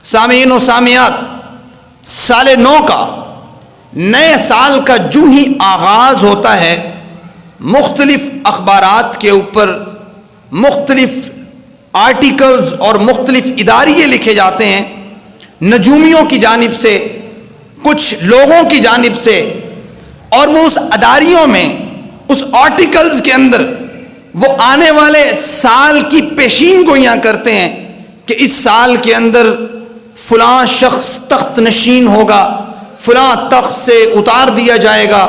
سامعین و سامعات، سال نو کا، نئے سال کا جو ہی آغاز ہوتا ہے، مختلف اخبارات کے اوپر مختلف آرٹیکلز اور مختلف اداریے لکھے جاتے ہیں، نجومیوں کی جانب سے، کچھ لوگوں کی جانب سے، اور وہ اس اداریوں میں، اس آرٹیکلز کے اندر وہ آنے والے سال کی پیشین گوئیاں کرتے ہیں کہ اس سال کے اندر فلاں شخص تخت نشین ہوگا، فلاں تخت سے اتار دیا جائے گا،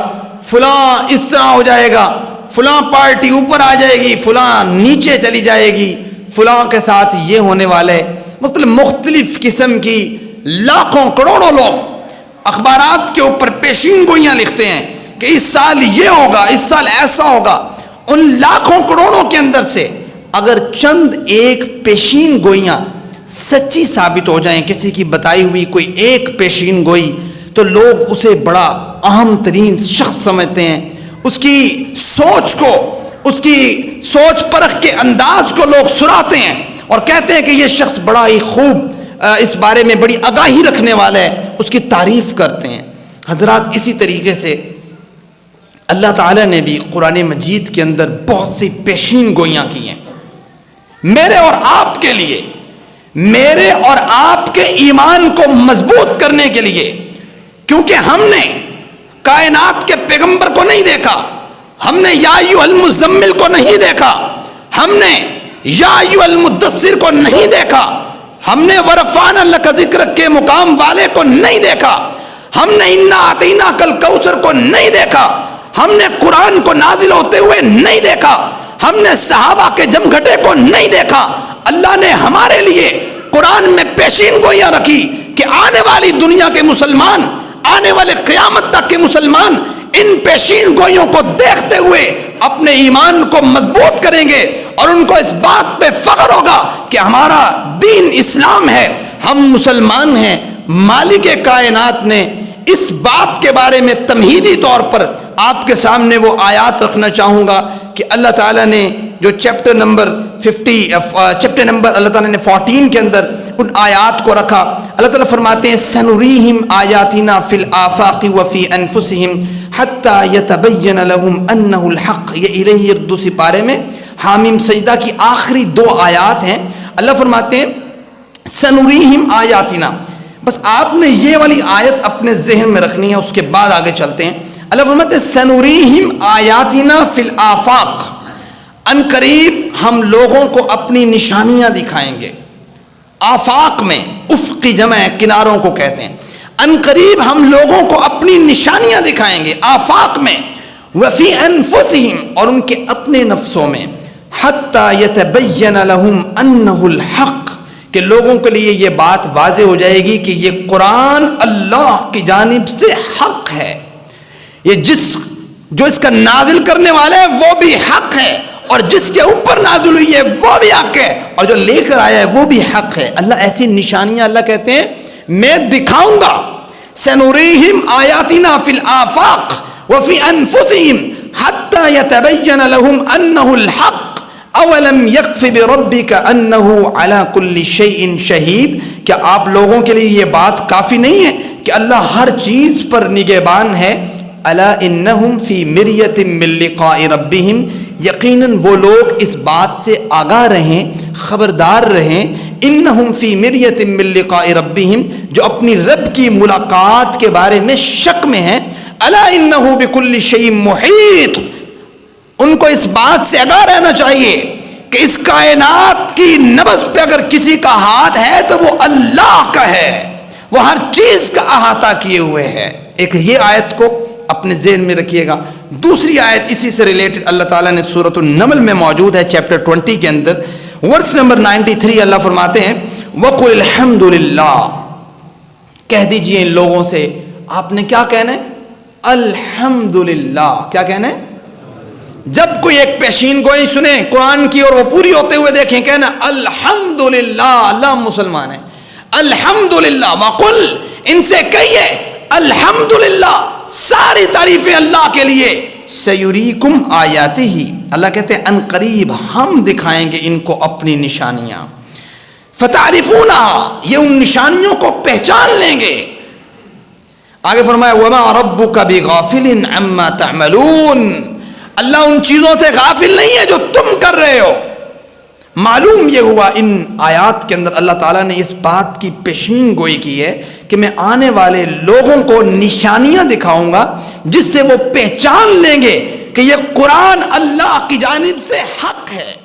فلاں اس طرح ہو جائے گا، فلاں پارٹی اوپر آ جائے گی، فلاں نیچے چلی جائے گی، فلاں کے ساتھ یہ ہونے والے، مختلف قسم کی لاکھوں کروڑوں لوگ اخبارات کے اوپر پیشین گوئیاں لکھتے ہیں کہ اس سال یہ ہوگا، اس سال ایسا ہوگا۔ ان لاکھوں کروڑوں کے اندر سے اگر چند ایک پیشین گوئیاں سچی ثابت ہو جائیں، کسی کی بتائی ہوئی کوئی ایک پیشین گوئی، تو لوگ اسے بڑا اہم ترین شخص سمجھتے ہیں، اس کی سوچ کو، اس کی سوچ پرکھ کے انداز کو لوگ سراتے ہیں اور کہتے ہیں کہ یہ شخص بڑا ہی خوب اس بارے میں بڑی آگاہی رکھنے والا ہے، اس کی تعریف کرتے ہیں۔ حضرات، اسی طریقے سے اللہ تعالیٰ نے بھی قرآن مجید کے اندر بہت سی پیشین گوئیاں کی ہیں میرے اور آپ کے لیے، میرے اور آپ کے ایمان کو مضبوط کرنے کے لیے، کیونکہ ہم نے کائنات کے پیغمبر کو نہیں دیکھا، ہم نے یا ایھا المزمل کو نہیں دیکھا، ہم نے یا ایھا المدثر کو نہیں دیکھا، ہم نے ورفعنا لک ذکرک کے مقام والے کو نہیں دیکھا، ہم نے انا اعطیناک الکوثر کو نہیں دیکھا، ہم نے قرآن کو نازل ہوتے ہوئے نہیں دیکھا، ہم نے صحابہ کے جمگھٹے کو نہیں دیکھا۔ اللہ نے ہمارے لیے قرآن میں پیشین گوئیاں رکھی کہ آنے والی دنیا کے مسلمان، آنے والے قیامت تک کے مسلمان ان پیشین گوئیوں کو دیکھتے ہوئے اپنے ایمان کو مضبوط کریں گے اور ان کو اس بات پہ فخر ہوگا کہ ہمارا دین اسلام ہے، ہم مسلمان ہیں۔ مالک کائنات نے اس بات کے بارے میں تمہیدی طور پر آپ کے سامنے وہ آیات رکھنا چاہوں گا کہ اللہ تعالیٰ نے جو چیپٹر نمبر اللہ تعالیٰ نے 14 کے اندر ان آیات کو رکھا۔ اللہ تعالیٰ فرماتے ہیں سنریہم آیاتنا فی الآفاق وفی انفسہم حتی یتبین لہم انہ الحق۔ یہ الہی اردو سپارے میں حامیم سجدہ کی آخری 2 آیات ہیں۔ اللہ فرماتے ہیں سنریہم آیاتنا، بس آپ نے یہ والی آیت اپنے ذہن میں رکھنی ہے، اس کے بعد آگے چلتے ہیں۔ اللہ فرماتے ہیں سنریہم آیاتنا فی الآفاق، ان قریب ہم لوگوں کو اپنی نشانیاں دکھائیں گے۔ آفاق میں افق کی جمع ہے، کناروں کو کہتے ہیں۔ ان قریب ہم لوگوں کو اپنی نشانیاں دکھائیں گے آفاق میں، وفی انفسہم، اور ان کے اپنے نفسوں میں، حتی یتبین لہم انہ الحق، کہ لوگوں کے لیے یہ بات واضح ہو جائے گی کہ یہ قرآن اللہ کی جانب سے حق ہے، یہ جو اس کا نازل کرنے والا ہے وہ بھی حق ہے، اور جس کے اوپر نازل ہوئی ہے وہ بھی حق ہے، اور جو لے کر آیا ہے وہ بھی حق ہے۔ اللہ ایسی نشانیاں اللہ کہتے ہیں میں دکھاؤں گا۔ سنریہم آیاتنا فی الآفاق وفی انفسہم حتی یتبین لہم انہ الحق اولم یکف بربک انہ علی کل شیء شہید۔ کیا آپ لوگوں کے لیے یہ بات کافی نہیں ہے کہ اللہ ہر چیز پر نگہبان ہے؟ الا انہم فی مریۃ من لقاء ربہم، یقیناً وہ لوگ اس بات سے آگاہ رہیں، خبردار رہیں، انہم فی مریۃ من لقاء ربہم، جو اپنی رب کی ملاقات کے بارے میں شک میں ہیں۔ الا انہ بکل شیء محیط، ان کو اس بات سے آگاہ رہنا چاہیے کہ اس کائنات کی نبض پہ اگر کسی کا ہاتھ ہے تو وہ اللہ کا ہے، وہ ہر چیز کا احاطہ کیے ہوئے ہے۔ ایک یہ آیت کو اپنے ذہن میں رکھیے گا۔ دوسری آیت اسی سے ریلیٹڈ اللہ تعالیٰ نے سورۃ النمل میں موجود ہے، چیپٹر 20 کے اندر، ورس نمبر 93، اللہ فرماتے ہیں وَقُلِ الْحَمْدُ لِلَّهِ، کہہ دیجئے ان لوگوں سے، آپ نے کیا کہنا ہے؟ الحمدللہ۔ کیا کہنا ہے؟ جب کوئی ایک پیشین گوئی سنیں قرآن کی اور وہ پوری ہوتے ہوئے دیکھیں، کہنا الحمدللہ، اللہ مسلمان ہے۔ الحمدللہ، وقل، ان سے کہیے الحمدللہ، ساری تعریفیں اللہ کے لیے۔ سیریکم آیاتہ، اللہ کہتے ہیں ان قریب ہم دکھائیں گے ان کو اپنی نشانیاں۔ فتعرفونہا، یہ ان نشانیوں کو پہچان لیں گے۔ آگے فرمایا وما ربک بغافل عما تعملون، اللہ ان چیزوں سے غافل نہیں ہے جو تم کر رہے ہو۔ معلوم یہ ہوا ان آیات کے اندر اللہ تعالیٰ نے اس بات کی پیشین گوئی کی ہے کہ میں آنے والے لوگوں کو نشانیاں دکھاؤں گا جس سے وہ پہچان لیں گے کہ یہ قرآن اللہ کی جانب سے حق ہے۔